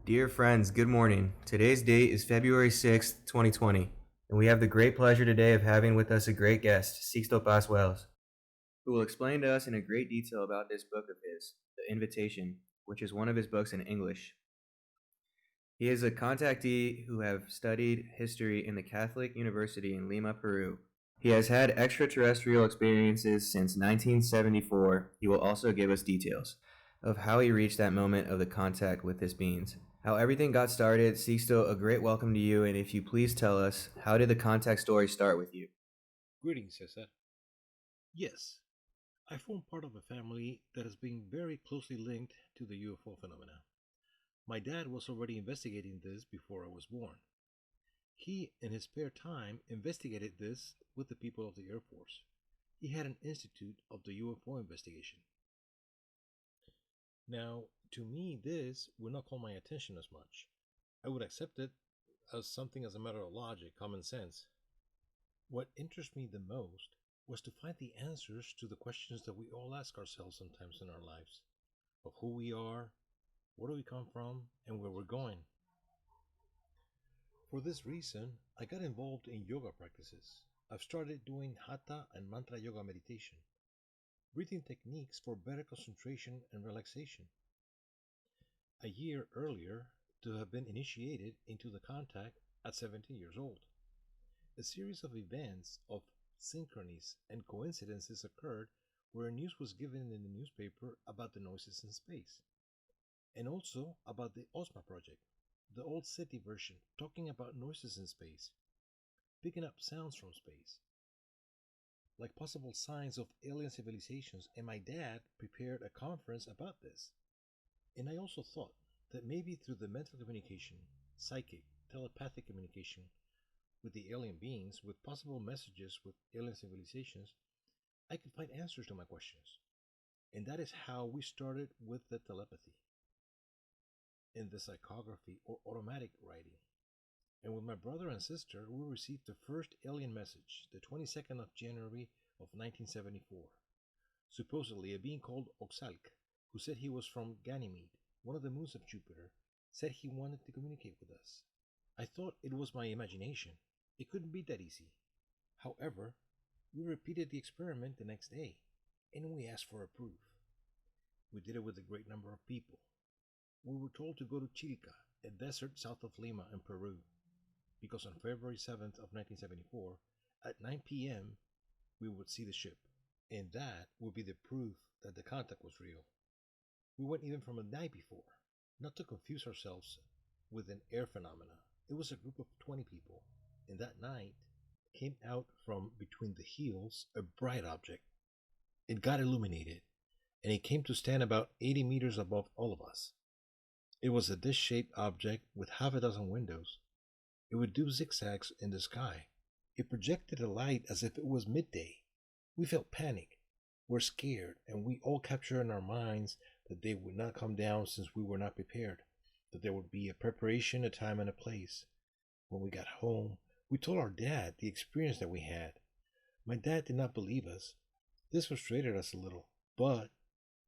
Dear friends, good morning. Today's date is February 6th, 2020, and we have the great pleasure today of having with us a great guest, Sixto Wells, who will explain to us in a great detail about this book of his, The Invitation, which is one of his books in English. He is a contactee who have studied history in the Catholic University in Lima, Peru. He has had extraterrestrial experiences since 1974. He will also give us details of how he reached that moment of the contact with his beings. How everything got started. Sixto, a great welcome to you, and if you please tell us, how did the contact story start with you? Greetings, Cesar. Yes, I form part of a family that has been very closely linked to the UFO phenomena. My dad was already investigating this before I was born. He, in his spare time, investigated this with the people of the Air Force. He had an institute of the UFO investigation. Now, to me, this would not call my attention as much. I would accept it as something as a matter of logic, common sense. What interests me the most was to find the answers to the questions that we all ask ourselves sometimes in our lives of who we are, where do we come from, and where we're going. For this reason, I got involved in yoga practices. I've started doing hatha and mantra yoga meditation, breathing techniques for better concentration and relaxation. A year earlier, to have been initiated into the contact at 17 years old. A series of events of synchronies and coincidences occurred where news was given in the newspaper about the noises in space, and also about the OSMA project, the old city version, talking about noises in space, picking up sounds from space, like possible signs of alien civilizations, and my dad prepared a conference about this. And I also thought that maybe through the mental communication, psychic, telepathic communication, with the alien beings, with possible messages with alien civilizations, I could find answers to my questions. And that is how we started with the telepathy in the psychography or automatic writing. And with my brother and sister, we received the first alien message the 22nd of January of 1974. Supposedly, a being called Oxalc, who said he was from Ganymede, one of the moons of Jupiter, said he wanted to communicate with us. I thought it was my imagination. It couldn't be that easy. However, we repeated the experiment the next day, and we asked for a proof. We did it with a great number of people. We were told to go to Chilca, a desert south of Lima in Peru, because on February 7th of 1974, at 9 p.m., we would see the ship, and that would be the proof that the contact was real. We went even from the night before, not to confuse ourselves with an air phenomena. It was a group of 20 people, and that night came out from between the hills a bright object. It got illuminated, and it came to stand about 80 meters above all of us. It was a dish shaped object with half a dozen windows. It would do zigzags in the sky. It projected a light as if it was midday. We felt panic. We're scared, and we all captured in our minds that they would not come down since we were not prepared, that there would be a preparation, a time, and a place. When we got home, we told our dad the experience that we had. My dad did not believe us. This frustrated us a little, but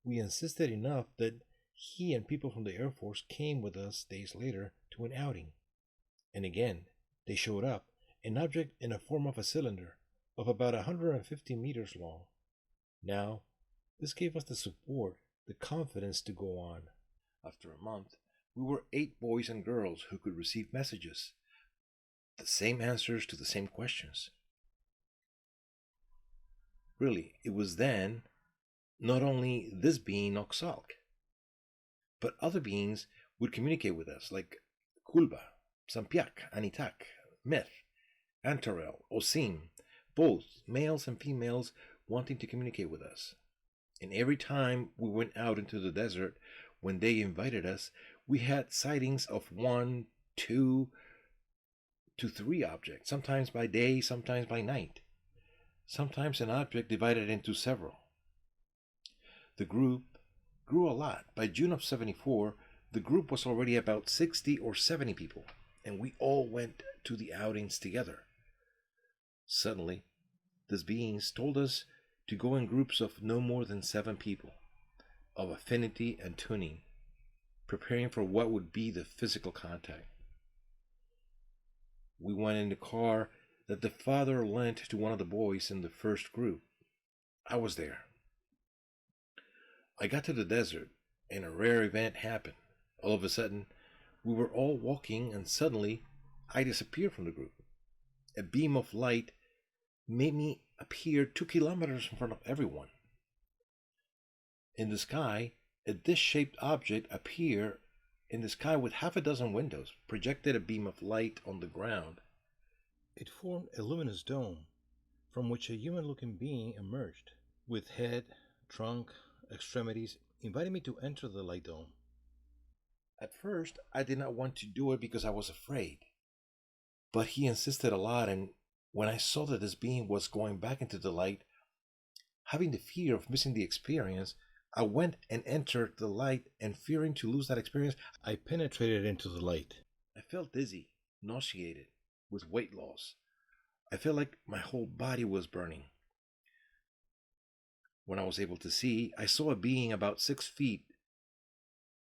we insisted enough that he and people from the Air Force came with us days later to an outing. And again, they showed up, an object in the form of a cylinder of about 150 meters long. Now, this gave us the support, the confidence to go on. After a month, we were 8 boys and girls who could receive messages, the same answers to the same questions. Really, it was then not only this being Oxalc, but other beings would communicate with us, like Kulba, Sampiak, Anitak, Meth, Antarel, Osim, both males and females wanting to communicate with us. And every time we went out into the desert, when they invited us, we had sightings of 1, 2 to 3 objects, sometimes by day, sometimes by night. Sometimes an object divided into several. The group grew a lot. By June of 74, the group was already about 60 or 70 people, and we all went to the outings together. Suddenly, these beings told us to go in groups of no more than 7 people, of affinity and tuning. preparing for what would be the physical contact. We went in the car that the father lent to one of the boys in the first group. I was there. I got to the desert, and a rare event happened. All of a sudden, we were all walking, and suddenly, I disappeared from the group. A beam of light made me appear 2 kilometers in front of everyone. In the sky, a dish shaped object appeared in the sky with half a dozen windows, projected a beam of light on the ground. It formed a luminous dome from which a human looking being emerged, with head, trunk, extremities, inviting me to enter the light dome. At first, I did not want to do it because I was afraid, but he insisted a lot, and when I saw that this being was going back into the light, having the fear of missing the experience, I went and entered the light, and fearing to lose that experience, I penetrated into the light. I felt dizzy, nauseated, with weight loss. I felt like my whole body was burning. When I was able to see, I saw a being about 6 feet.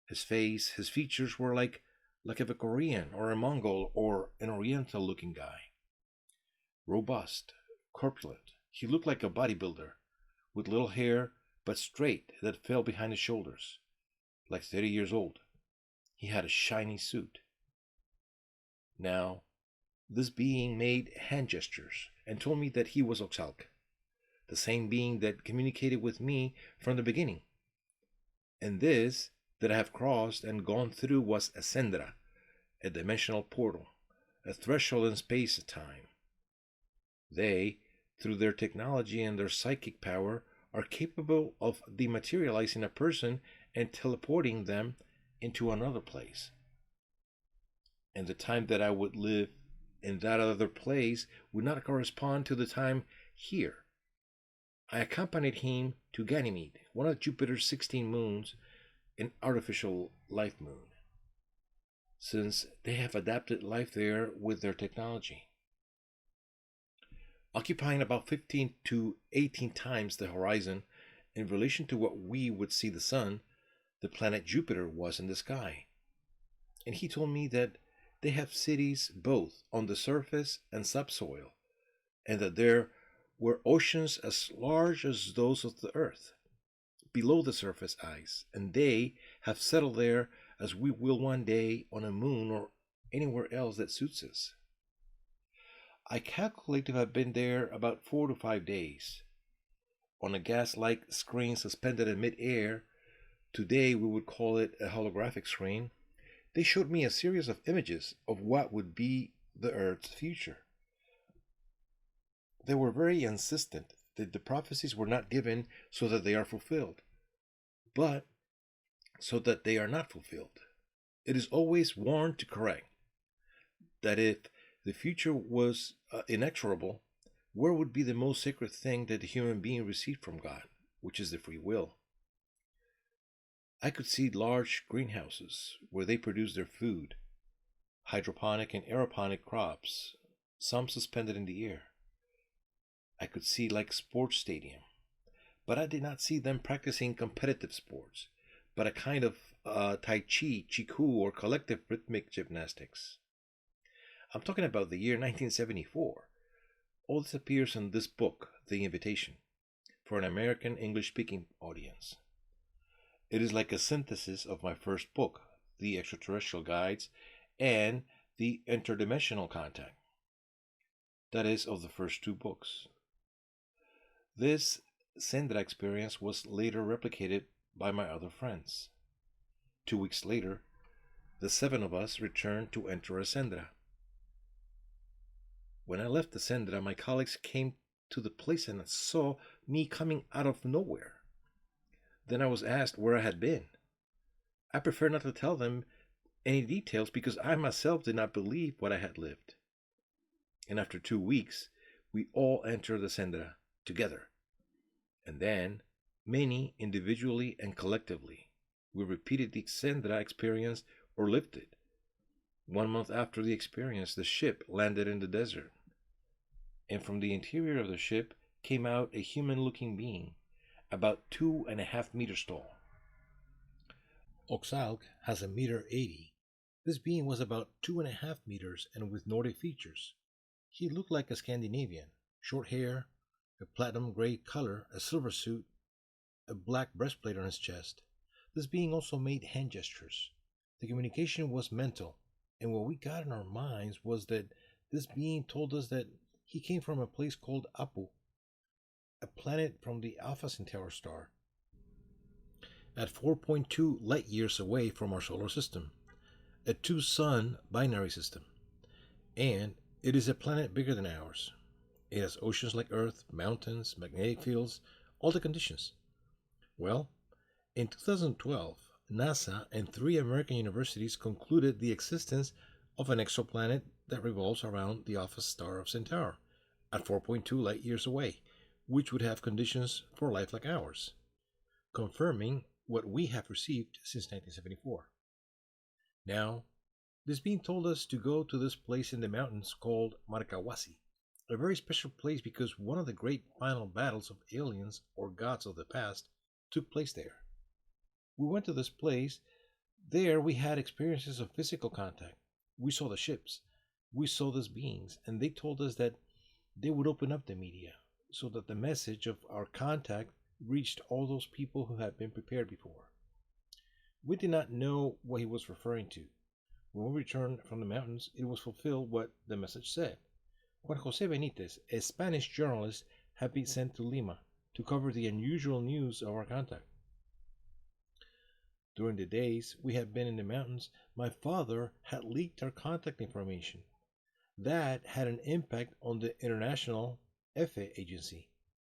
His face, his features were like of a Korean or a Mongol or an Oriental looking guy. Robust, corpulent. He looked like a bodybuilder, with little hair but straight that fell behind his shoulders, like 30 years old. He had a shiny suit. Now, this being made hand gestures and told me that he was Oxalk, the same being that communicated with me from the beginning. And this that I have crossed and gone through was a Sendra, a dimensional portal, a threshold in space and time. They, through their technology and their psychic power, are capable of dematerializing a person and teleporting them into another place. And the time that I would live in that other place would not correspond to the time here. I accompanied him to Ganymede, one of Jupiter's 16 moons, an artificial life moon, since they have adapted life there with their technology. Occupying about 15 to 18 times the horizon in relation to what we would see the sun, the planet Jupiter was in the sky. And he told me that they have cities both on the surface and subsoil, and that there were oceans as large as those of the earth, below the surface ice, and they have settled there as we will one day on a moon or anywhere else that suits us. I calculate to have been there about 4 to 5 days. On a gas-like screen suspended in mid-air, today we would call it a holographic screen, they showed me a series of images of what would be the Earth's future. They were very insistent that the prophecies were not given so that they are fulfilled, but so that they are not fulfilled. It is always warned to correct that if the future was inexorable, where would be the most sacred thing that the human being received from God, which is the free will? I could see large greenhouses where they produce their food, hydroponic and aeroponic crops, some suspended in the air. I could see like sports stadium, but I did not see them practicing competitive sports, but a kind of Tai Chi, Chiku, or collective rhythmic gymnastics. I'm talking about the year 1974. All this appears in this book, The Invitation, for an American English speaking audience. It is like a synthesis of my first book, The Extraterrestrial Guides, and The Interdimensional Contact. That is, of the first 2 books. This Sendra experience was later replicated by my other friends. 2 weeks later, the 7 of us returned to enter a Sendra. When I left the Sendra, my colleagues came to the place and saw me coming out of nowhere. Then I was asked where I had been. I prefer not to tell them any details because I myself did not believe what I had lived. And after 2 weeks, we all entered the Sendra together. And then, many individually and collectively, we repeated the Sendra experience or lived it. 1 month after the experience, the ship landed in the desert. And from the interior of the ship came out a human-looking being, about 2.5 meters tall. Oxalc has a meter 80. This being was about 2.5 meters and with Nordic features. He looked like a Scandinavian, short hair, a platinum gray color, a silver suit, a black breastplate on his chest. This being also made hand gestures. The communication was mental, and what we got in our minds was that this being told us that he came from a place called Apu, a planet from the Alpha Centauri star, at 4.2 light years away from our solar system, a two sun binary system, and it is a planet bigger than ours. It has oceans like Earth, mountains, magnetic fields, all the conditions. Well, in 2012, NASA and three American universities concluded the existence of an exoplanet that revolves around the Alpha star of Centaur at 4.2 light years away, which would have conditions for life like ours, confirming what we have received since 1974. Now, this being told us to go to this place in the mountains called Markawasi, a very special place because one of the great final battles of aliens or gods of the past took place there. We went to this place. There we had experiences of physical contact. We saw the ships. We saw these beings, and they told us that they would open up the media so that the message of our contact reached all those people who had been prepared before. We did not know what he was referring to. When we returned from the mountains, it was fulfilled what the message said. Juan Jose Benitez, a Spanish journalist, had been sent to Lima to cover the unusual news of our contact. During the days we had been in the mountains, my father had leaked our contact information. That had an impact on the International EFE agency,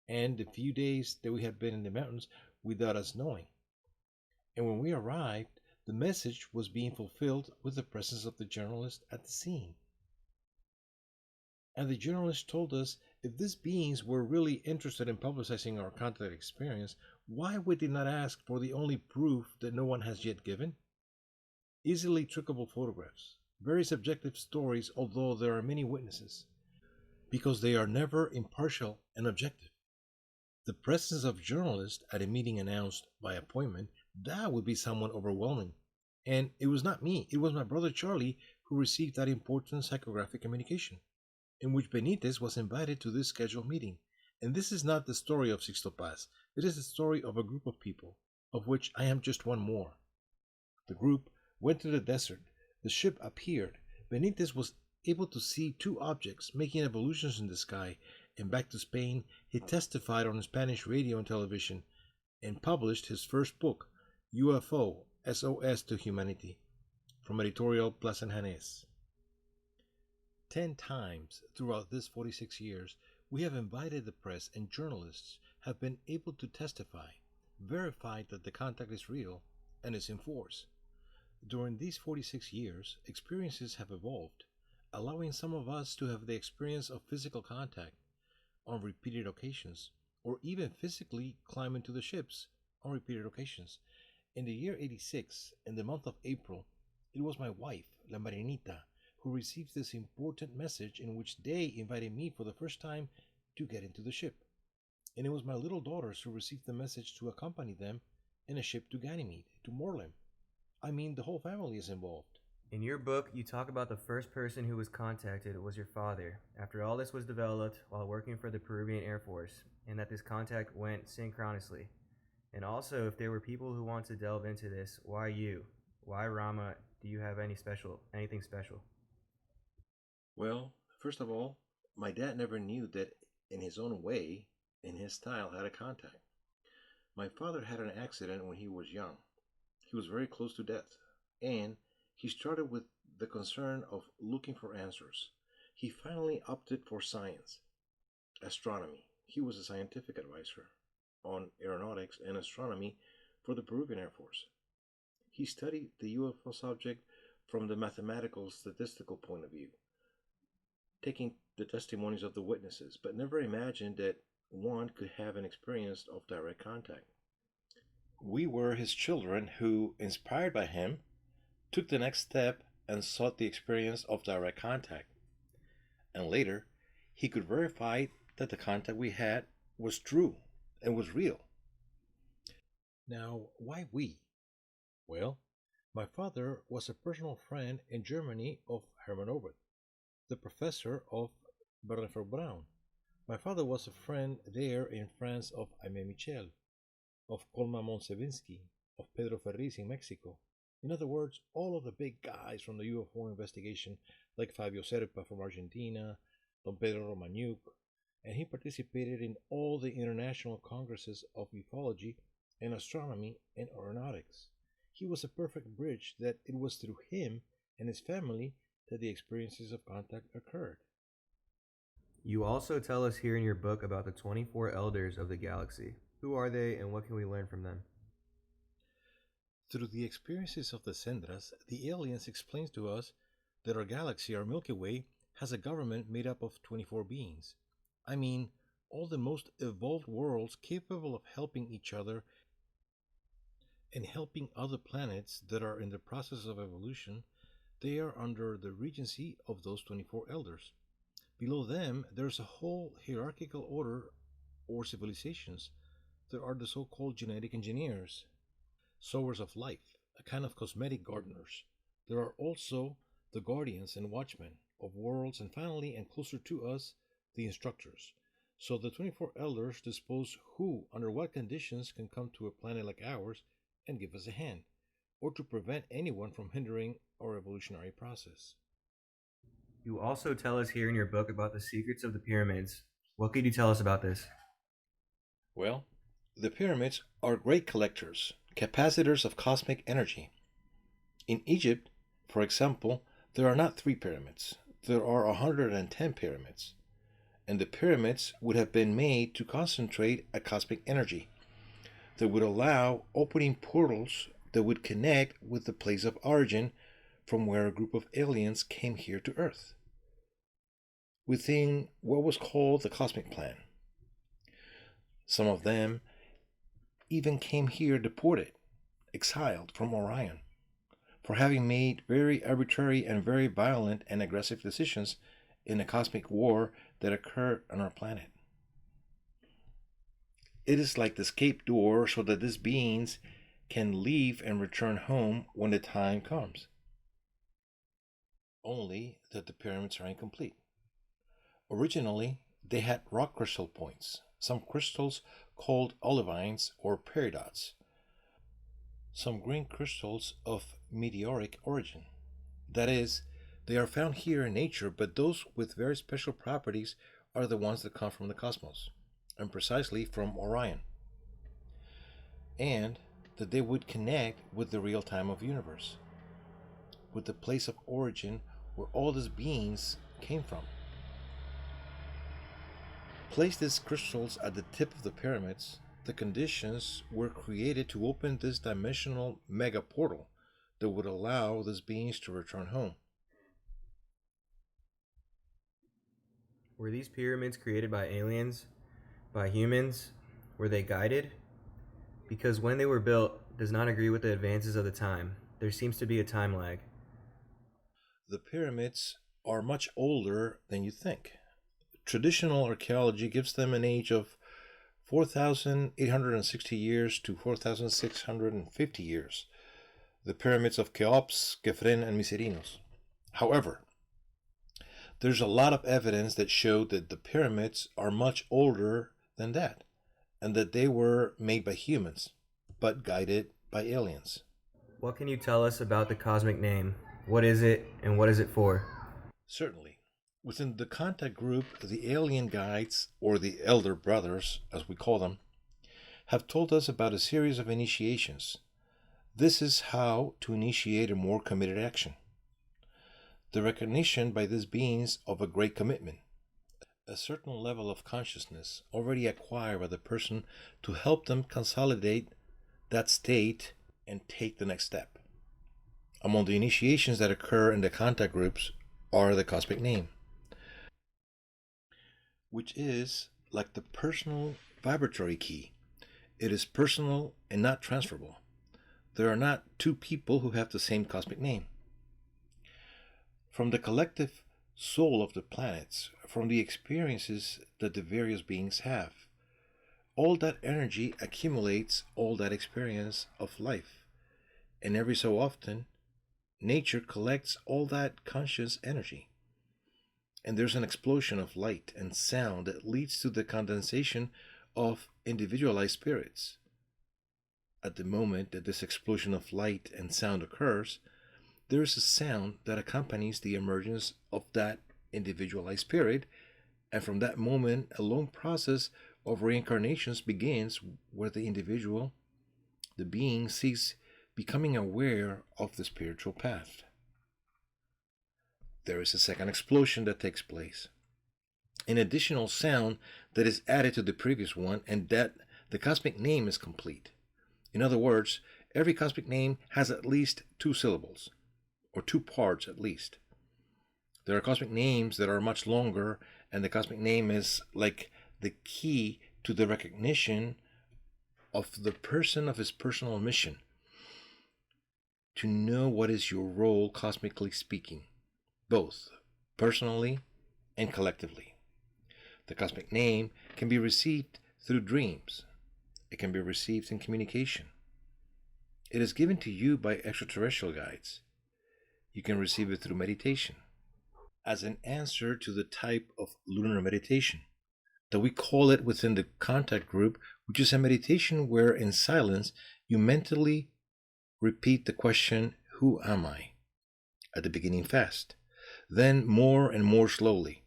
and the few days that we had been in the mountains without us knowing. And when we arrived, the message was being fulfilled with the presence of the journalist at the scene. And the journalist told us if these beings were really interested in publicizing our contact experience, why would they not ask for the only proof that no one has yet given? Easily trickable photographs, very subjective stories, although there are many witnesses, because they are never impartial and objective. The presence of journalists at a meeting announced by appointment, that would be somewhat overwhelming. And it was not me, it was my brother Charlie who received that important psychographic communication, in which Benitez was invited to this scheduled meeting. And this is not the story of Sixto Paz, it is the story of a group of people, of which I am just one more. The group went to the desert, the ship appeared, Benitez was able to see two objects making evolutions in the sky, and back to Spain, he testified on Spanish radio and television, and published his first book, UFO SOS to Humanity, from editorial Plaza Janés. 10 times throughout these 46 years, we have invited the press and journalists have been able to testify, verify that the contact is real and is in force. During these 46 years, experiences have evolved, allowing some of us to have the experience of physical contact on repeated occasions, or even physically climb into the ships on repeated occasions. In the year 86, in the month of April, it was my wife, La Marinita, who received this important message in which they invited me for the first time to get into the ship. And it was my little daughters who received the message to accompany them in a ship to Ganymede, to Morlem. I mean, the whole family is involved. In your book, you talk about the first person who was contacted was your father, after all this was developed while working for the Peruvian Air Force, and that this contact went synchronously. And also, if there were people who want to delve into this, why you? Why Rama? Do you have anything special? Well, first of all, my dad never knew that in his own way, in his style, had a contact. My father had an accident when he was young. He was very close to death, and he started with the concern of looking for answers. He finally opted for science, astronomy. He was a scientific advisor on aeronautics and astronomy for the Peruvian Air Force. He studied the UFO subject from the mathematical statistical point of view, taking the testimonies of the witnesses, but never imagined that one could have an experience of direct contact. We were his children who, inspired by him, took the next step and sought the experience of direct contact. And later, he could verify that the contact we had was true and was real. Now, why we? Well, My father was a personal friend in Germany of Hermann Ovid, the professor of Bernard Braun. My father was a friend there in France of Aimé Michel, of Colma Monsevinsky, of Pedro Ferriz in Mexico. In other words, all of the big guys from the UFO investigation, like Fabio Serpa from Argentina, Don Pedro Romaniuk, and he participated in all the international congresses of ufology and astronomy and aeronautics. He was a perfect bridge that it was through him and his family that the experiences of contact occurred. You also tell us here in your book about the 24 elders of the galaxy. Who are they and what can we learn from them? Through the experiences of the Sendras, the aliens explains to us that our galaxy, our Milky Way, has a government made up of 24 beings. I mean, all the most evolved worlds capable of helping each other and helping other planets that are in the process of evolution, they are under the regency of those 24 elders. Below them, there's a whole hierarchical order or civilizations. There are the so called genetic engineers, sowers of life, a kind of cosmetic gardeners. There are also the guardians and watchmen of worlds, and finally, and closer to us, the instructors. So the 24 elders dispose who, under what conditions, can come to a planet like ours and give us a hand, or to prevent anyone from hindering our evolutionary process. You also tell us here in your book about the secrets of the pyramids. What could you tell us about this? Well, the pyramids are great collectors, capacitors of cosmic energy. In Egypt, for example, there are not three pyramids, there are 110 pyramids, and the pyramids would have been made to concentrate a cosmic energy that would allow opening portals that would connect with the place of origin from where a group of aliens came here to Earth, within what was called the cosmic plan. Some of them even came here deported, exiled from Orion, for having made very arbitrary and very violent and aggressive decisions in a cosmic war that occurred on our planet. It is like the escape door so that these beings can leave and return home when the time comes. Only that the pyramids are incomplete. Originally, they had rock crystal points, some crystals called olivines or peridots, some green crystals of meteoric origin. That is, they are found here in nature, but those with very special properties are the ones that come from the cosmos, and precisely from Orion, and that they would connect with the real time of universe, with the place of origin where all these beings came from. Place these crystals at the tip of the pyramids, the conditions were created to open this dimensional mega portal that would allow these beings to return home. Were these pyramids created by aliens? By humans? Were they guided? Because when they were built does not agree with the advances of the time. There seems to be a time lag. The pyramids are much older than you think. Traditional archaeology gives them an age of 4,860 years to 4,650 years, the pyramids of Cheops, Kefren, and Myserinos. However, there's a lot of evidence that show that the pyramids are much older than that, and that they were made by humans, but guided by aliens. What can you tell us about the cosmic name? What is it and what is it for? Certainly. Within the contact group, the alien guides, or the elder brothers, as we call them, have told us about a series of initiations. This is how to initiate a more committed action. The recognition by these beings of a great commitment, a certain level of consciousness already acquired by the person to help them consolidate that state and take the next step. Among the initiations that occur in the contact groups are the cosmic name, which is like the personal vibratory key. It is personal and not transferable. There are not two people who have the same cosmic name. From the collective soul of the planets, from the experiences that the various beings have, all that energy accumulates all that experience of life, And every so often, nature collects all that conscious energy. And there's an explosion of light and sound that leads to the condensation of individualized spirits. At the moment that this explosion of light and sound occurs, there is a sound that accompanies the emergence of that individualized spirit, and from that moment, a long process of reincarnations begins where the individual, the being, seeks becoming aware of the spiritual path. There is a second explosion that takes place, an additional sound that is added to the previous one, and that the cosmic name is complete. In other words, every cosmic name has at least two syllables, or two parts at least. There are cosmic names that are much longer, and the cosmic name is like the key to the recognition of the person of his personal mission, to know what is your role cosmically speaking, both personally and collectively. The cosmic name can be received through dreams. It can be received in communication. It is given to you by extraterrestrial guides. You can receive it through meditation, as an answer to the type of lunar meditation that we call it within the contact group, which is a meditation where in silence you mentally repeat the question, "Who am I?" at the beginning fast, then more and more slowly.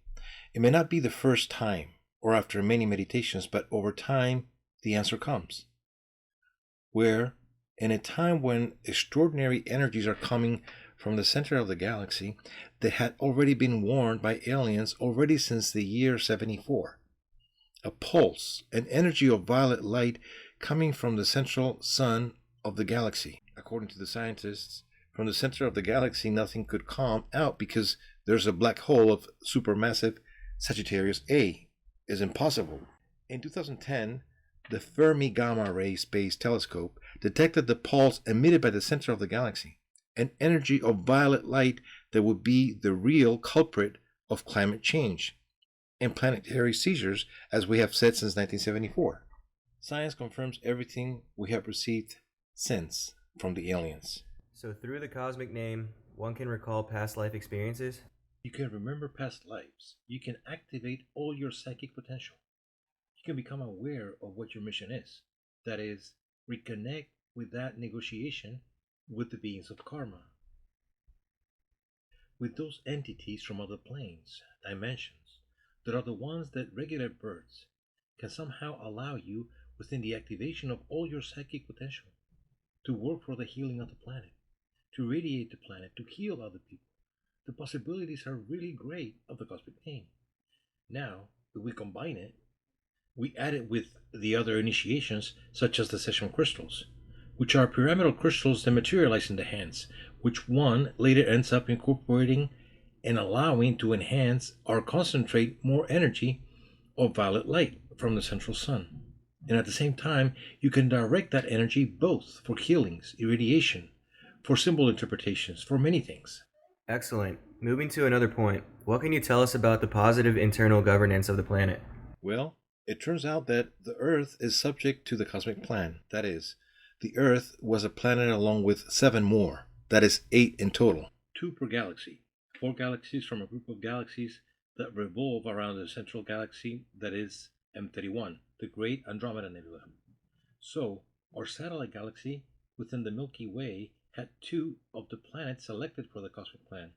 It may not be the first time or after many meditations, but over time the answer comes. Where, in a time when extraordinary energies are coming from the center of the galaxy, that had already been warned by aliens already since the year 74. A pulse, an energy of violet light coming from the central sun of the galaxy. According to the scientists, from the center of the galaxy, nothing could come out because there's a black hole of supermassive Sagittarius A. Is impossible. In 2010, the Fermi Gamma Ray Space Telescope detected the pulse emitted by the center of the galaxy, an energy of violet light that would be the real culprit of climate change and planetary seizures, as we have said since 1974. Science confirms everything we have received since from the aliens. So, through the cosmic name, one can recall past life experiences? You can remember past lives. You can activate all your psychic potential. You can become aware of what your mission is. That is, reconnect with that negotiation with the beings of karma, with those entities from other planes, dimensions, that are the ones that regular birds can somehow allow you within the activation of all your psychic potential to work for the healing of the planet, to radiate the planet, to heal other people. The possibilities are really great of the cosmic name. Now, if we combine it, we add it with the other initiations, such as the session crystals, which are pyramidal crystals that materialize in the hands, which one later ends up incorporating and allowing to enhance or concentrate more energy of violet light from the central sun. And at the same time, you can direct that energy both for healings, irradiation, for symbol interpretations, for many things. Excellent. Moving to another point, what can you tell us about the positive internal governance of the planet? Well, it turns out that the Earth is subject to the cosmic plan. That is, the Earth was a planet along with seven more. That is, eight in total. Two per galaxy. Four galaxies from a group of galaxies that revolve around the central galaxy, that is M31, the Great Andromeda Nebula. So, our satellite galaxy within the Milky Way had two of the planets selected for the cosmic plan.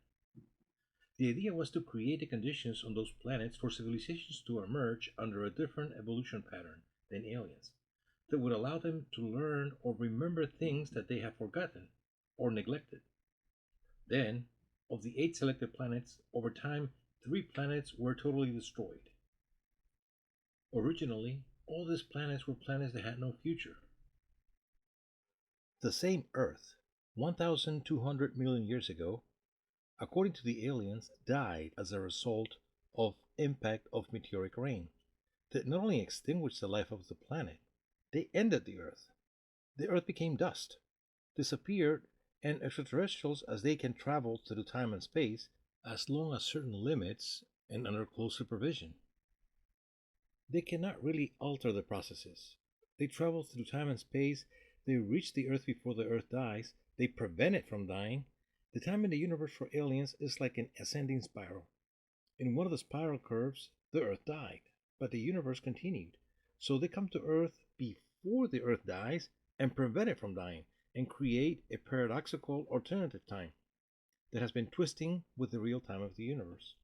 The idea was to create the conditions on those planets for civilizations to emerge under a different evolution pattern than aliens, that would allow them to learn or remember things that they have forgotten or neglected. Then, of the eight selected planets, over time, three planets were totally destroyed. Originally, all these planets were planets that had no future. The same Earth, 1,200 million years ago, according to the aliens, died as a result of impact of meteoric rain that not only extinguished the life of the planet, they ended the Earth. The Earth became dust, disappeared, and extraterrestrials, as they can travel through time and space as long as certain limits and under close supervision, they cannot really alter the processes. They travel through time and space, they reach the Earth before the Earth dies, They prevent it from dying. The time in the universe for aliens is like an ascending spiral. In one of the spiral curves, the Earth died, but the universe continued. So they come to Earth before the Earth dies and prevent it from dying and create a paradoxical alternative time that has been twisting with the real time of the universe.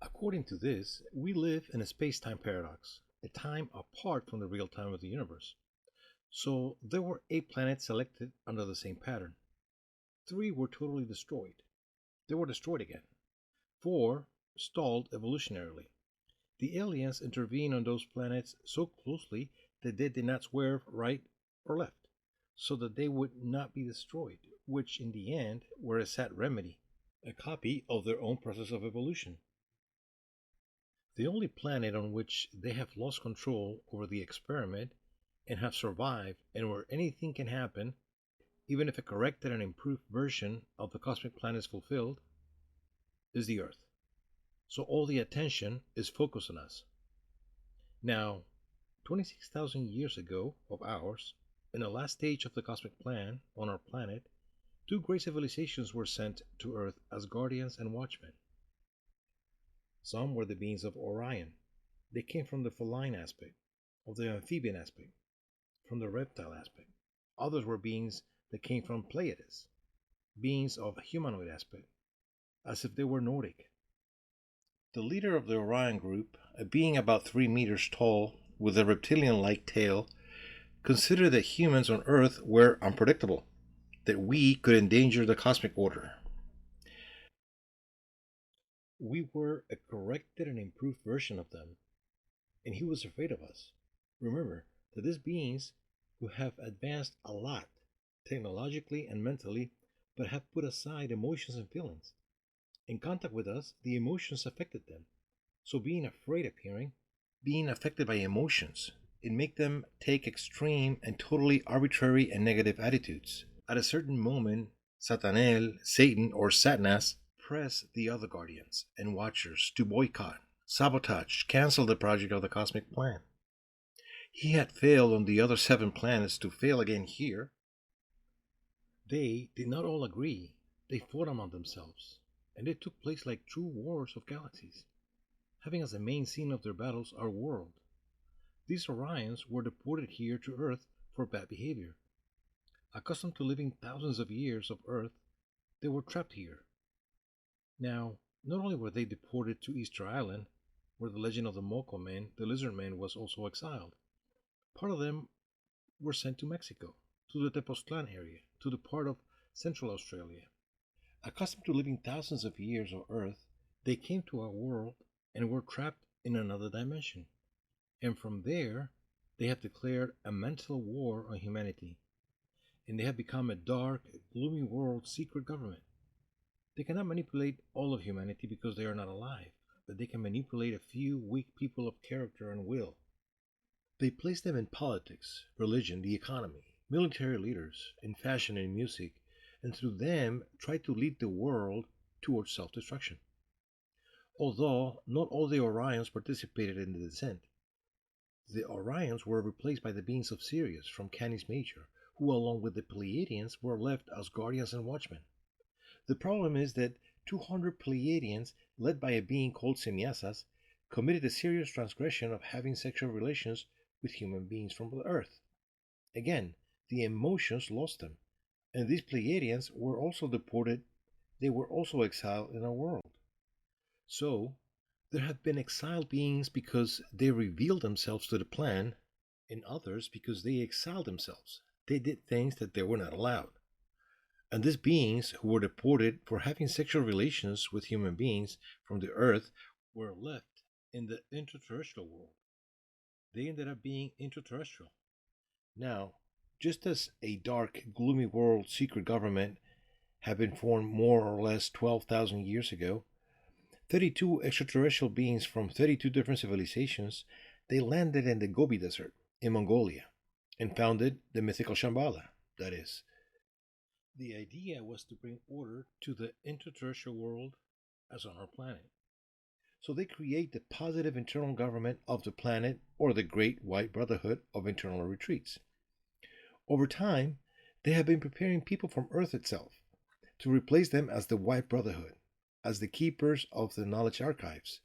According to this, we live in a space time paradox, a time apart from the real time of the universe. So there were 8 planets selected under the same pattern. 3 were totally destroyed. They were destroyed again. 4 stalled evolutionarily. The aliens intervened on those planets so closely that they did not swerve right or left, so that they would not be destroyed, which in the end were a sad remedy, a copy of their own process of evolution. The only planet on which they have lost control over the experiment and have survived, and where anything can happen, even if a corrected and improved version of the cosmic plan is fulfilled, is the Earth. So all the attention is focused on us. Now, 26,000 years ago of ours, in the last stage of the cosmic plan on our planet, 2 great civilizations were sent to Earth as guardians and watchmen. Some were the beings of Orion. They came from the feline aspect, of the amphibian aspect, from the reptile aspect. Others were beings that came from Pleiades, beings of humanoid aspect, as if they were Nordic. The leader of the Orion group, a being about 3 meters tall with a reptilian like tail, considered that humans on Earth were unpredictable, that we could endanger the cosmic order. We were a corrected and improved version of them, and he was afraid of us. Remember that these beings who have advanced a lot technologically and mentally, but have put aside emotions and feelings. In contact with us, the emotions affected them. So being afraid appearing, being affected by emotions, it make them take extreme and totally arbitrary and negative attitudes. At a certain moment, Satanel, Satan, or Satanas press the other guardians and watchers to boycott, sabotage, cancel the project of the cosmic plan. He had failed on the other 7 planets to fail again here. They did not all agree. They fought among themselves, and they took place like true wars of galaxies, having as the main scene of their battles our world. These Orions were deported here to Earth for bad behavior. Accustomed to living thousands of years of Earth, they were trapped here. Now, not only were they deported to Easter Island, where the legend of the Moco Man, the lizard man, was also exiled, part of them were sent to Mexico, to the Tepoztlan area, to the part of Central Australia. Accustomed to living thousands of years on Earth, they came to our world and were trapped in another dimension. And from there, they have declared a mental war on humanity. And they have become a dark, gloomy world secret government. They cannot manipulate all of humanity because they are not alive, but they can manipulate a few weak people of character and will. They place them in politics, religion, the economy, military leaders, in fashion and music, and through them try to lead the world towards self destruction. Although not all the Orions participated in the descent, the Orions were replaced by the beings of Sirius from Canis Major, who, along with the Pleiadians, were left as guardians and watchmen. The problem is that 200 Pleiadians, led by a being called Semyasas, committed a serious transgression of having sexual relations with human beings from the Earth. Again, the emotions lost them, and these Pleiadians were also deported, they were also exiled in our world. So, there have been exiled beings because they revealed themselves to the plan, and others because they exiled themselves. They did things that they were not allowed. And these beings who were deported for having sexual relations with human beings from the Earth were left in the interterrestrial world. They ended up being interterrestrial. Now, just as a dark, gloomy world secret government had been formed more or less 12,000 years ago, 32 extraterrestrial beings from 32 different civilizations, they landed in the Gobi Desert in Mongolia and founded the mythical Shambhala, that is. The idea was to bring order to the interterrestrial world as on our planet. So they create the positive internal government of the planet, or the Great White Brotherhood of Internal Retreats. Over time, They have been preparing people from Earth itself to replace them as the White Brotherhood, as the keepers of the knowledge archives.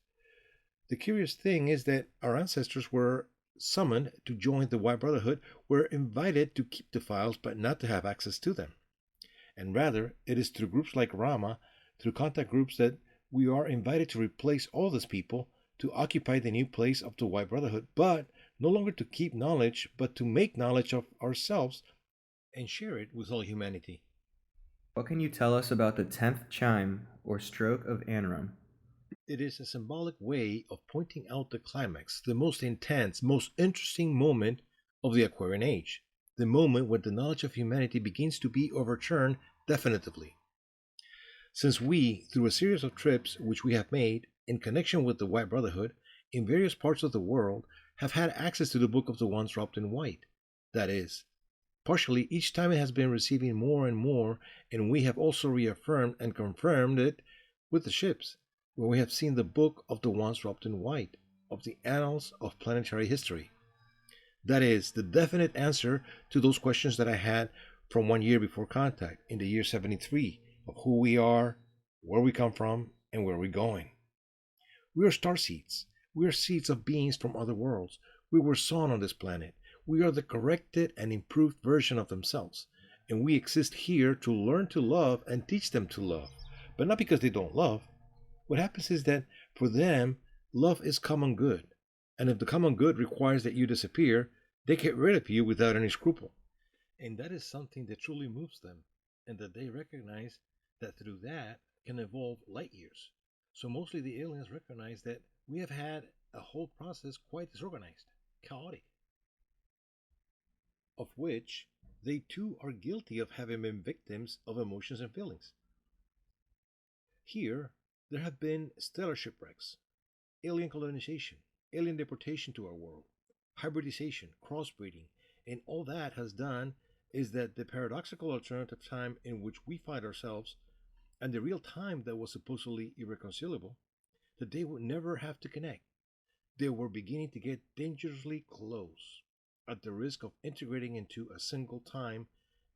The curious thing is that our ancestors were summoned to join the White Brotherhood, were invited to keep the files but not to have access to them. And rather, it is through groups like Rama, through contact groups, that we are invited to replace all these people to occupy the new place of the White Brotherhood, but no longer to keep knowledge, but to make knowledge of ourselves and share it with all humanity. What can you tell us about the 10th chime or stroke of Anram? It is a symbolic way of pointing out the climax, the most intense, most interesting moment of the Aquarian Age, the moment when the knowledge of humanity begins to be overturned definitively. Since we, through a series of trips which we have made in connection with the White Brotherhood in various parts of the world, have had access to the Book of the Ones Robed in White, that is, partially each time it has been receiving more and more, and we have also reaffirmed and confirmed it with the ships, where we have seen the Book of the Ones Robed in White, of the annals of planetary history. That is, the definite answer to those questions that I had from 1 year before contact, in the year 73, of who we are, where we come from, and where we're going. We are star seeds. We are seeds of beings from other worlds. We were sown on this planet. We are the corrected and improved version of themselves. And we exist here to learn to love and teach them to love. But not because they don't love. What happens is that for them, love is common good. And if the common good requires that you disappear, they get rid of you without any scruple. And that is something that truly moves them, and that they recognize that through that can evolve light years. So mostly the aliens recognize that we have had a whole process quite disorganized, chaotic, of which they too are guilty of having been victims of emotions and feelings. Here, there have been stellar shipwrecks, alien colonization, alien deportation to our world, hybridization, crossbreeding, and all that has done is that the paradoxical alternative time in which we find ourselves and the real time that was supposedly irreconcilable, that they would never have to connect. They were beginning to get dangerously close, at the risk of integrating into a single time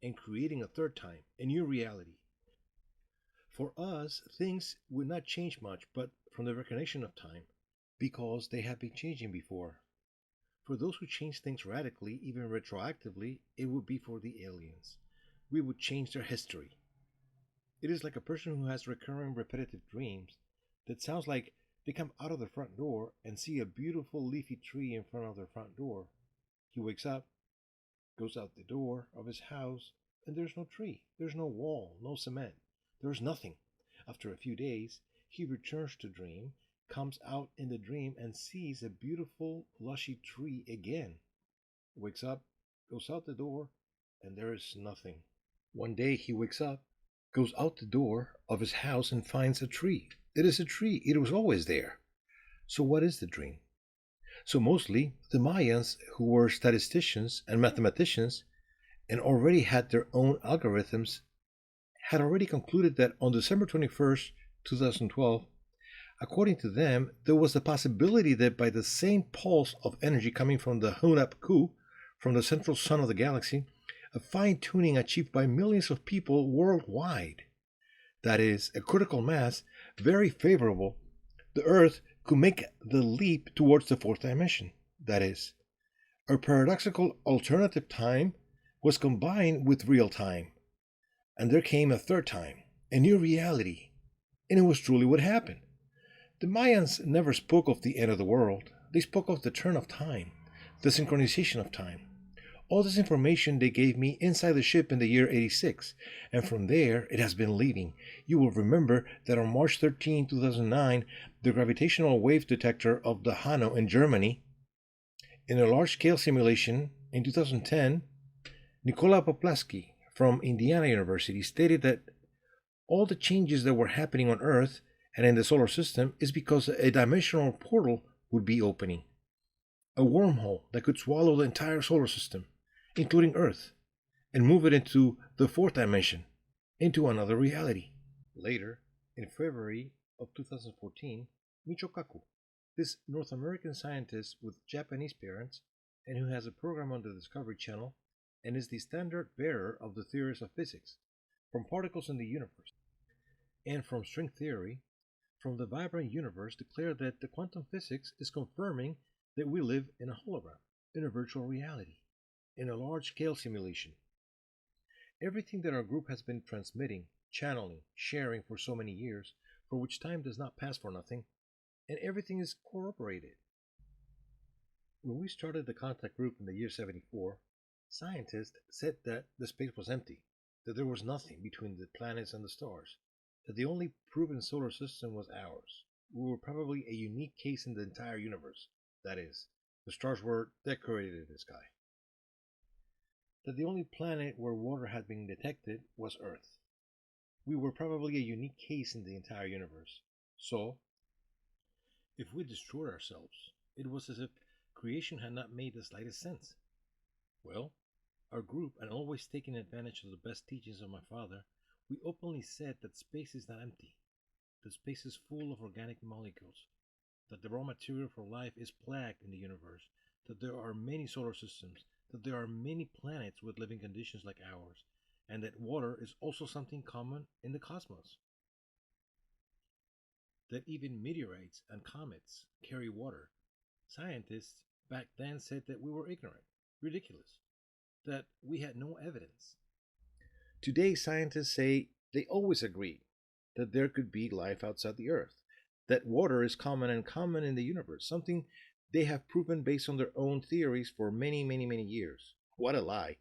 and creating a third time, a new reality. For us, things would not change much but from the recognition of time, because they have been changing before. For those who change things radically, even retroactively, it would be for the aliens. We would change their history. It is like a person who has recurring repetitive dreams that sounds like they come out of the front door and see a beautiful leafy tree in front of their front door. He wakes up, goes out the door of his house, and there's no tree, there's no wall, no cement, there's nothing. After a few days, he returns to dream, comes out in the dream, and sees a beautiful, lushy tree again. Wakes up, goes out the door, and there is nothing. One day he wakes up, goes out the door of his house, and finds a tree. It is a tree, it was always there. So, what is the dream? So, mostly the Mayans, who were statisticians and mathematicians and already had their own algorithms, had already concluded that on December 21st, 2012, according to them, there was the possibility that by the same pulse of energy coming from the Hunab Ku, from the central sun of the galaxy, a fine tuning achieved by millions of people worldwide, that is, a critical mass very favorable, the Earth could make the leap towards the fourth dimension. That is, our paradoxical alternative time was combined with real time, and there came a third time, a new reality, and it was truly what happened. The Mayans never spoke of the end of the world, they spoke of the turn of time, the synchronization of time. All this information they gave me inside the ship in the year 86, and from there it has been leaving. You will remember that on March 13, 2009, the gravitational wave detector of the Hanau in Germany, in a large scale simulation in 2010, Nikola Poplaski from Indiana University stated that all the changes that were happening on Earth and in the solar system is because a dimensional portal would be opening, a wormhole that could swallow the entire solar system, including Earth, and move it into the fourth dimension, into another reality. Later, in February of 2014, Michio Kaku, this North American scientist with Japanese parents and who has a program on the Discovery Channel, and is the standard bearer of the theories of physics, from particles in the universe, and from string theory, from the vibrant universe, declare that the quantum physics is confirming that we live in a hologram, in a virtual reality, in a large scale simulation. Everything that our group has been transmitting, channeling, sharing for so many years, for which time does not pass for nothing, and everything is corroborated. When we started the contact group in the year 74, scientists said that the space was empty, that there was nothing between the planets and the stars, that the only proven solar system was ours. We were probably a unique case in the entire universe. That is, the stars were decorated in the sky. That the only planet where water had been detected was Earth. We were probably a unique case in the entire universe. So, if we destroyed ourselves, it was as if creation had not made the slightest sense. Well, our group, and always taking advantage of the best teachings of my father, we openly said that space is not empty, that space is full of organic molecules, that the raw material for life is plagued in the universe, that there are many solar systems, that there are many planets with living conditions like ours, and that water is also something common in the cosmos. That even meteorites and comets carry water. Scientists back then said that we were ignorant, ridiculous, that we had no evidence. Today, scientists say they always agree that there could be life outside the Earth, that water is common and common in the universe, something they have proven based on their own theories for many, many, many years. What a lie.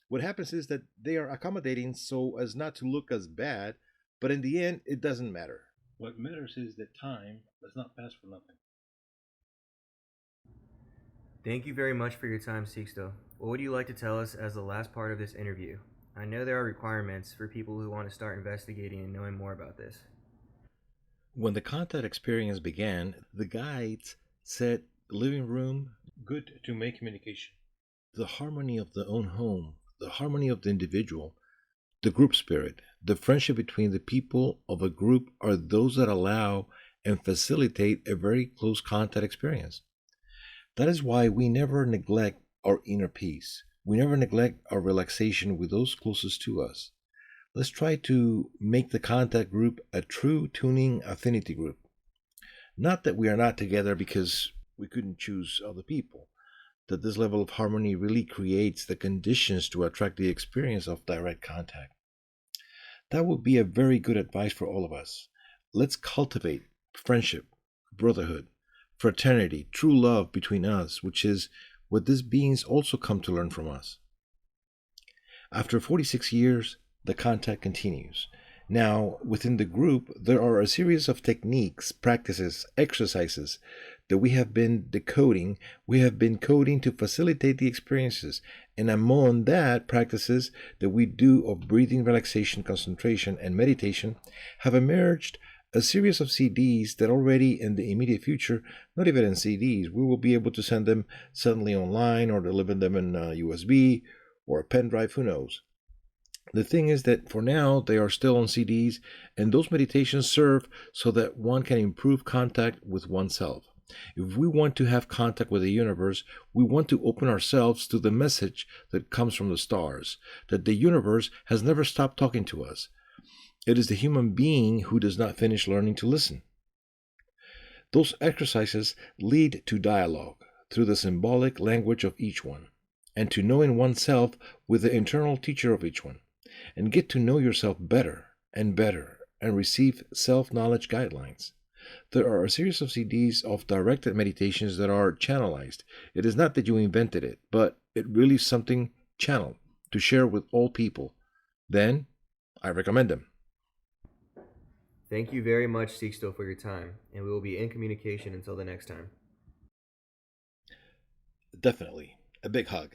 What happens is that they are accommodating so as not to look as bad, but in the end, it doesn't matter. What matters is that time does not pass for nothing. Thank you very much for your time, Sixto. What would you like to tell us as the last part of this interview? I know there are requirements for people who want to start investigating and knowing more about this. When the contact experience began, the guides said living room, good to make communication. The harmony of the own home, the harmony of the individual, the group spirit, the friendship between the people of a group are those that allow and facilitate a very close contact experience. That is why we never neglect our inner peace. We never neglect our relaxation with those closest to us. Let's try to make the contact group a true tuning affinity group. Not that we are not together because we couldn't choose other people, that this level of harmony really creates the conditions to attract the experience of direct contact. That would be a very good advice for all of us. Let's cultivate friendship, brotherhood, fraternity, true love between us, which is what these beings also come to learn from us. After 46 years, the contact continues. Now, within the group, there are a series of techniques, practices, exercises that we have been decoding. We have been coding to facilitate the experiences. And among that, practices that we do of breathing, relaxation, concentration, and meditation have emerged a series of CDs that already in the immediate future, not even in CDs, we will be able to send them suddenly online or deliver them in USB or a pen drive, who knows. The thing is that for now they are still on CDs, and those meditations serve so that one can improve contact with oneself. If we want to have contact with the universe, we want to open ourselves to the message that comes from the stars, that the universe has never stopped talking to us. It is the human being who does not finish learning to listen. Those exercises lead to dialogue through the symbolic language of each one, and to knowing oneself with the internal teacher of each one, and get to know yourself better and receive self-knowledge guidelines. There are a series of CDs of directed meditations that are channelized. It is not that you invented it, but it really is something channeled to share with all people. Then, I recommend them. Thank you very much, Sixto, for your time, and we will be in communication until the next time. Definitely. A big hug.